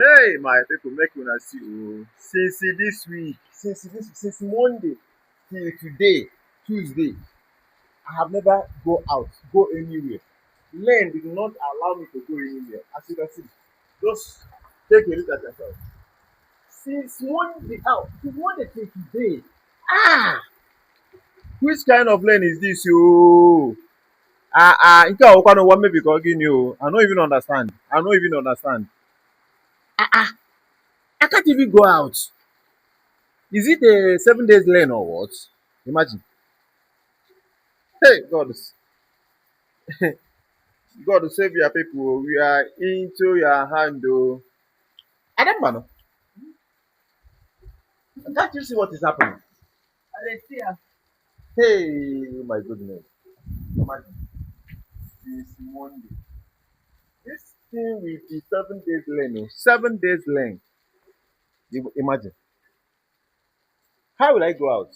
Hey my people, make una see since this week, since Monday till today, Tuesday, I have never go anywhere. Len did not allow me to go anywhere. As you can see, just take a look at yourself. Since Monday till today. Ah, which kind of Len is this you? Nke a ọkwa n'ụwa mmebi ka ọ gịnị o? I don't even understand. I don't even understand. I can't even go out. Is it a 7 days lane or what? Imagine. Hey, God save your people. We are into your hand. Oh. Adambano, can't you see what is happening? Hey, my goodness. Imagine. This Monday. This thing with the 7 days lane. Oh. 7 days lane. Imagine. How will I go out?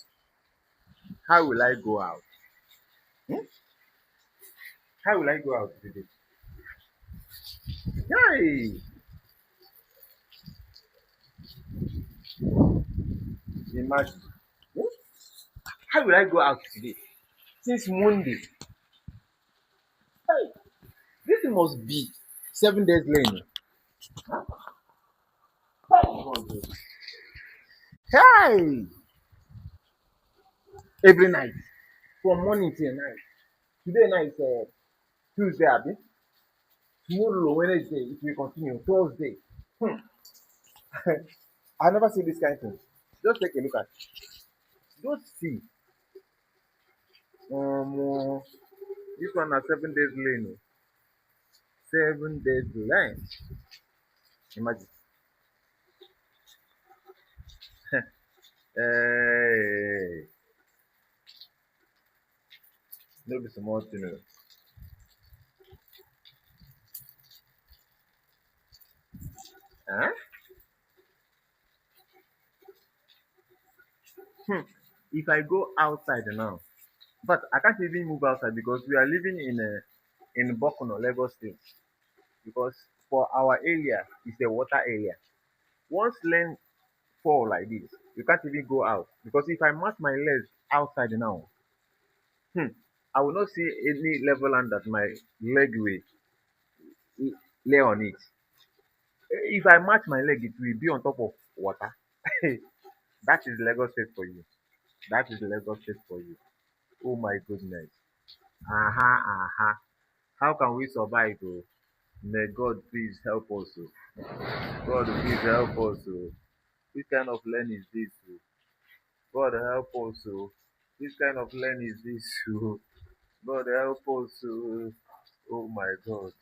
How will I go out? Hmm? How will I go out today? Hey, imagine. Hmm? How will I go out today? Since Monday. Hey, this must be 7 days lane. Hey, every night from morning till night. Today night is Tuesday, abi. Tomorrow Wednesday it will continue. Thursday. Hmm. I never see this kind of thing. Just take a look at. Just see. Um, this one na 7 days lane. Oh. 7 days lane. Imagine. Hey, no be small thing. Oh. Huh? Hmm. If I go outside now, but I can't even move outside because we are living in Bokono, Lagos State. Because for our area is a water area. Once land fall like this, you can't even go out. Because if I march my legs outside now, hmm, I will not see any level land that my leg will lay on it. If I match my leg, it will be on top of water. That is Lagos State for you. That is Lagos State for you. Oh my goodness. Aha, aha. How can we survive? Oh? May God please help us. Oh. God please help us. Oh. Which kind of land is this? Oh? God help us. Oh. Which kind of land is this? Oh? God help us. Oh, oh my God.